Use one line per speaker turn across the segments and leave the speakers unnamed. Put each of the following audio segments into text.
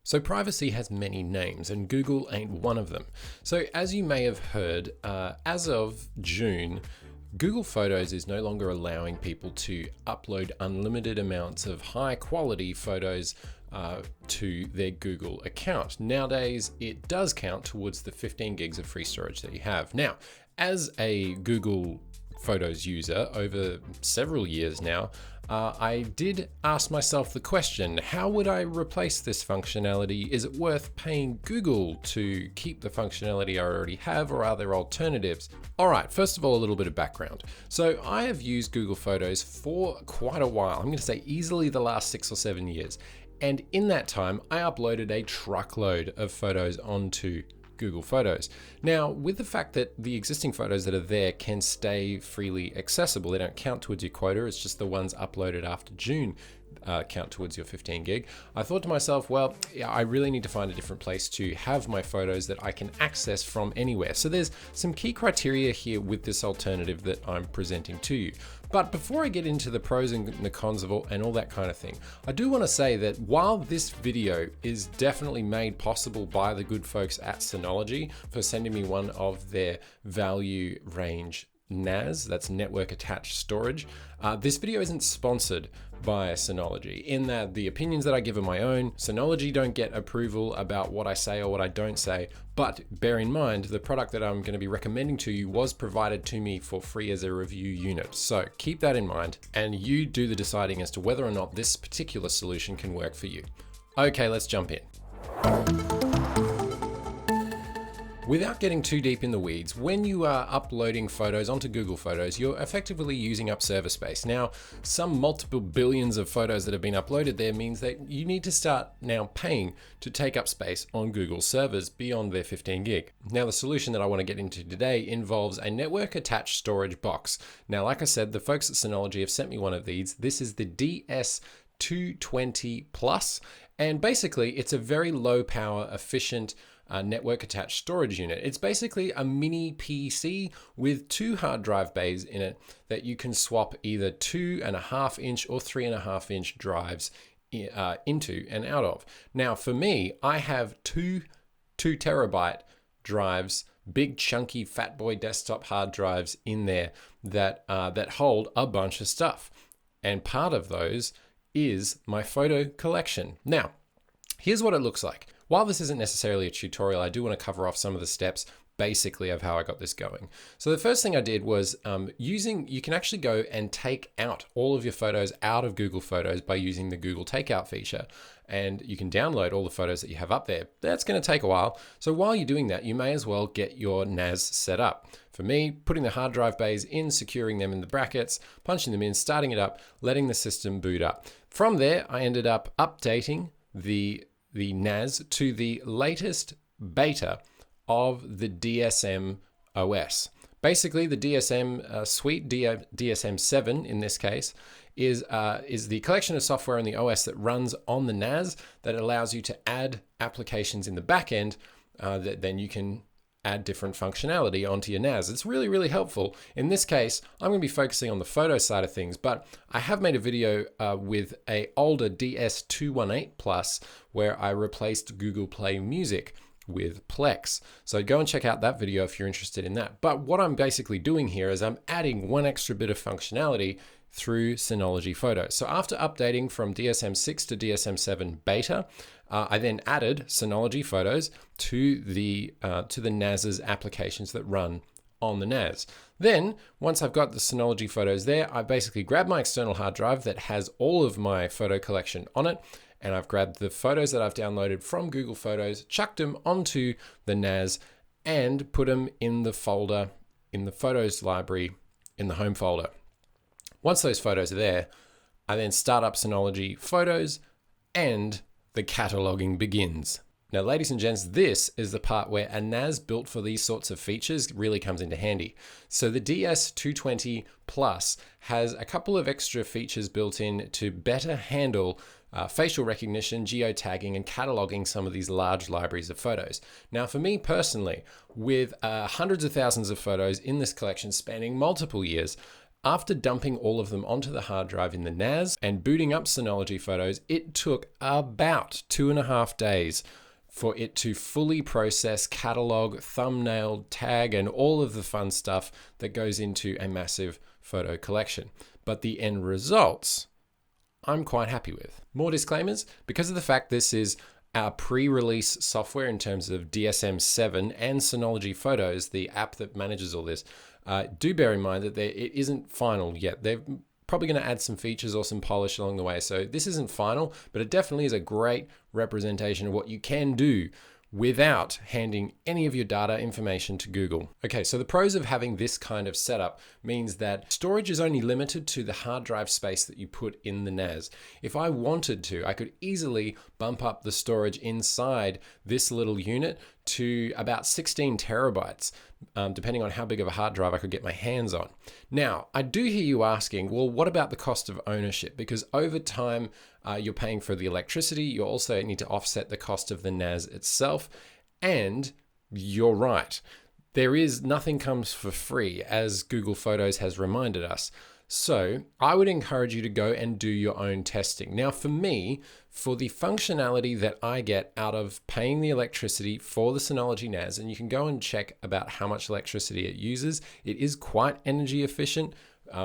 So privacy has many names and Google ain't one of them. So as you may have heard, as of June, Google Photos is no longer allowing people to upload unlimited amounts of high quality photos to their Google account. Nowadays, it does count towards the 15 gigs of free storage that you have. Now, as a Google Photos user over several years now, I did ask myself the question, how would I replace this functionality? Is it worth paying Google to keep the functionality I already have, or are there alternatives? All right, first of all, a little bit of background. So I have used Google Photos for quite a while. I'm going to say easily the last 6 or 7 years. And in that time, I uploaded a truckload of photos onto Google Photos. Now, with the fact that the existing photos that are there can stay freely accessible, they don't count towards your quota, it's just the ones uploaded after June count towards your 15 gig. I thought to myself, well, yeah, I really need to find a different place to have my photos that I can access from anywhere. So there's some key criteria here with this alternative that I'm presenting to you. But before I get into the pros and the cons of and all that kind of thing, I do want to say that while this video is definitely made possible by the good folks at Synology for sending me one of their value range NAS, that's network attached storage. This video isn't sponsored by Synology, in that the opinions that I give are my own. Synology don't get approval about what I say or what I don't say, but bear in mind the product that I'm going to be recommending to you was provided to me for free as a review unit. So keep that in mind and you do the deciding as to whether or not this particular solution can work for you. Okay, let's jump in. Without getting too deep in the weeds, when you are uploading photos onto Google Photos, you're effectively using up server space. Now, some multiple billions of photos that have been uploaded there means that you need to start now paying to take up space on Google servers beyond their 15 gig. Now, the solution that I want to get into today involves a network attached storage box. Now, like I said, the folks at Synology have sent me one of these. This is the DS220 Plus, and basically it's a very low power, efficient network attached storage unit. It's basically a mini PC with 2 hard drive bays in it that you can swap either 2.5-inch or 3.5-inch drives into and out of. Now for me, I have two 2 terabyte drives, big chunky fat boy desktop hard drives in there that hold a bunch of stuff. And part of those is my photo collection. Now, here's what it looks like. While this isn't necessarily a tutorial, I do want to cover off some of the steps basically of how I got this going. So the first thing I did was you can actually go and take out all of your photos out of Google Photos by using the Google Takeout feature. And you can download all the photos that you have up there. That's going to take a while. So while you're doing that, you may as well get your NAS set up. For me, putting the hard drive bays in, securing them in the brackets, punching them in, starting it up, letting the system boot up. From there, I ended up updating the NAS to the latest beta of the DSM OS. Basically, the DSM suite, DSM 7 in this case, is the collection of software in the OS that runs on the NAS that allows you to add applications in the back end that then you can add different functionality onto your NAS. It's really, really helpful. In this case, I'm going to be focusing on the photo side of things, but I have made a video with an older DS218 Plus where I replaced Google Play Music with Plex. So go and check out that video if you're interested in that. But what I'm basically doing here is I'm adding one extra bit of functionality through Synology Photos. So after updating from DSM 6 to DSM 7 beta, I then added Synology Photos to the NAS's applications that run on the NAS. Then, once I've got the Synology Photos there, I basically grab my external hard drive that has all of my photo collection on it, and I've grabbed the photos that I've downloaded from Google Photos, chucked them onto the NAS, and put them in the folder, in the Photos library, in the Home folder. Once those photos are there, I then start up Synology Photos, and the cataloging begins. Now, ladies and gents, this is the part where a NAS built for these sorts of features really comes into handy. So the DS220 Plus has a couple of extra features built in to better handle facial recognition, geotagging, and cataloging some of these large libraries of photos. Now, for me personally, with hundreds of thousands of photos in this collection spanning multiple years, After dumping all of them onto the hard drive in the NAS and booting up Synology Photos, it took about 2.5 days for it to fully process, catalog, thumbnail, tag, and all of the fun stuff that goes into a massive photo collection. But the end results, I'm quite happy with. More disclaimers, because of the fact this is our pre-release software in terms of DSM-7 and Synology Photos, the app that manages all this, do bear in mind that it isn't final yet. They're probably going to add some features or some polish along the way. So this isn't final, but it definitely is a great representation of what you can do without handing any of your data information to Google. Okay, so the pros of having this kind of setup means that storage is only limited to the hard drive space that you put in the NAS. If I wanted to, I could easily bump up the storage inside this little unit to about 16 terabytes, depending on how big of a hard drive I could get my hands on. Now, I do hear you asking, well, what about the cost of ownership? Because over time, you're paying for the electricity. You also need to offset the cost of the NAS itself. And you're right. Nothing comes for free, as Google Photos has reminded us. So I would encourage you to go and do your own testing. Now, for me, for the functionality that I get out of paying the electricity for the Synology NAS, and you can go and check about how much electricity it uses, it is quite energy efficient.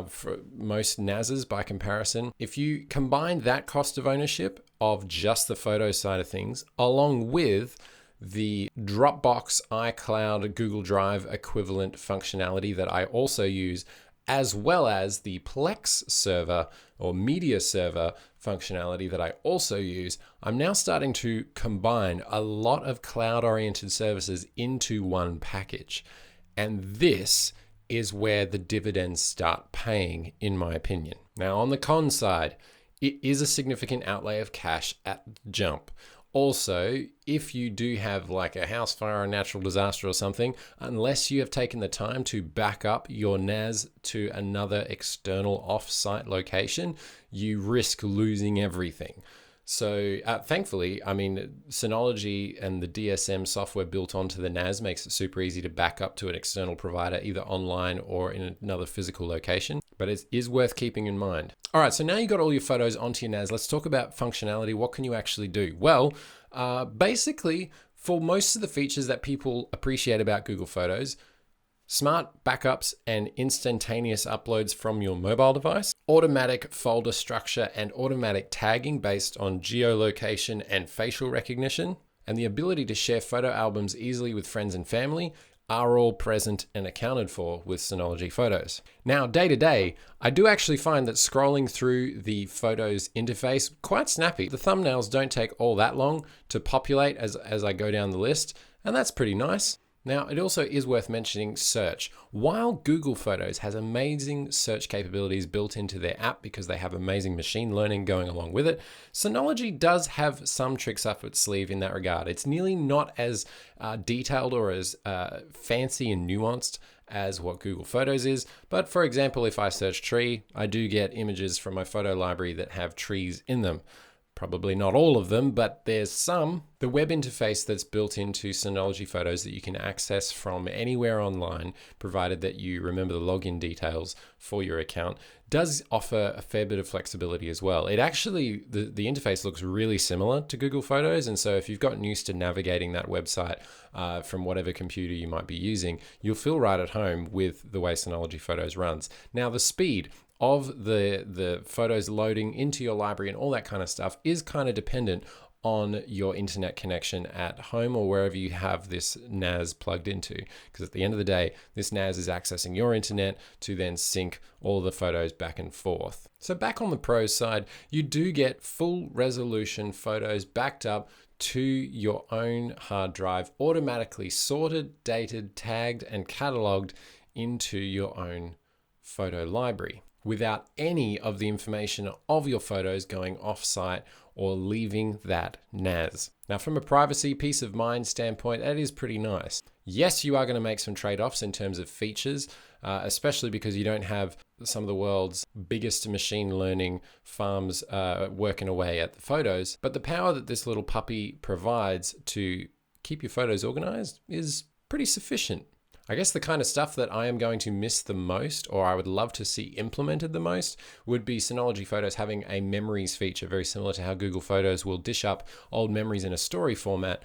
For most NASs by comparison. If you combine that cost of ownership of just the photo side of things, along with the Dropbox, iCloud, Google Drive equivalent functionality that I also use, as well as the Plex server or media server functionality that I also use, I'm now starting to combine a lot of cloud-oriented services into one package. And this is where the dividends start paying, in my opinion. Now, on the con side, it is a significant outlay of cash at the jump. Also, if you do have like a house fire or a natural disaster or something, unless you have taken the time to back up your NAS to another external off-site location, you risk losing everything. So thankfully, I mean, Synology and the DSM software built onto the NAS makes it super easy to back up to an external provider, either online or in another physical location, but it is worth keeping in mind. All right, so now you've got all your photos onto your NAS. Let's talk about functionality. What can you actually do? Well, basically, for most of the features that people appreciate about Google Photos, smart backups and instantaneous uploads from your mobile device, automatic folder structure and automatic tagging based on geolocation and facial recognition, and the ability to share photo albums easily with friends and family are all present and accounted for with Synology Photos. Now, day to day, I do actually find that scrolling through the Photos interface quite snappy. The thumbnails don't take all that long to populate as I go down the list, and that's pretty nice. Now, it also is worth mentioning search. While Google Photos has amazing search capabilities built into their app because they have amazing machine learning going along with it, Synology does have some tricks up its sleeve in that regard. It's nearly not as detailed or as fancy and nuanced as what Google Photos is. But for example, if I search tree, I do get images from my photo library that have trees in them. Probably not all of them, but there's some. The web interface that's built into Synology Photos that you can access from anywhere online, provided that you remember the login details for your account, does offer a fair bit of flexibility as well. It actually, the interface looks really similar to Google Photos, and so if you've gotten used to navigating that website from whatever computer you might be using, you'll feel right at home with the way Synology Photos runs. Now, the speed of the photos loading into your library and all that kind of stuff is kind of dependent on your internet connection at home or wherever you have this NAS plugged into. Because at the end of the day, this NAS is accessing your internet to then sync all the photos back and forth. So back on the pros side, you do get full resolution photos backed up to your own hard drive, automatically sorted, dated, tagged, and cataloged into your own photo library, without any of the information of your photos going off-site or leaving that NAS. Now, from a privacy, peace of mind standpoint, that is pretty nice. Yes, you are going to make some trade-offs in terms of features, especially because you don't have some of the world's biggest machine learning farms working away at the photos. But the power that this little puppy provides to keep your photos organized is pretty sufficient. I guess the kind of stuff that I am going to miss the most, or I would love to see implemented the most, would be Synology Photos having a memories feature, very similar to how Google Photos will dish up old memories in a story format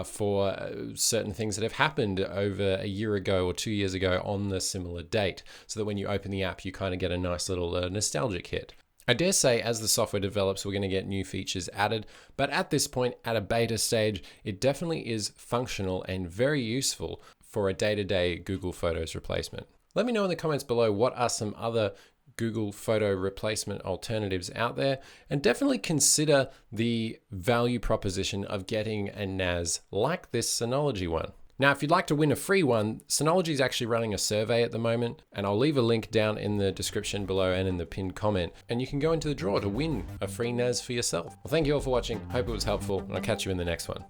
for certain things that have happened over a year ago or 2 years ago on the similar date, so that when you open the app, you kind of get a nice little nostalgic hit. I dare say as the software develops, we're going to get new features added, but at this point, at a beta stage, it definitely is functional and very useful for a day-to-day Google Photos replacement. Let me know in the comments below what are some other Google Photo replacement alternatives out there, and definitely consider the value proposition of getting a NAS like this Synology one. Now, if you'd like to win a free one, Synology is actually running a survey at the moment, and I'll leave a link down in the description below and in the pinned comment, and you can go into the draw to win a free NAS for yourself. Well, thank you all for watching. Hope it was helpful, and I'll catch you in the next one.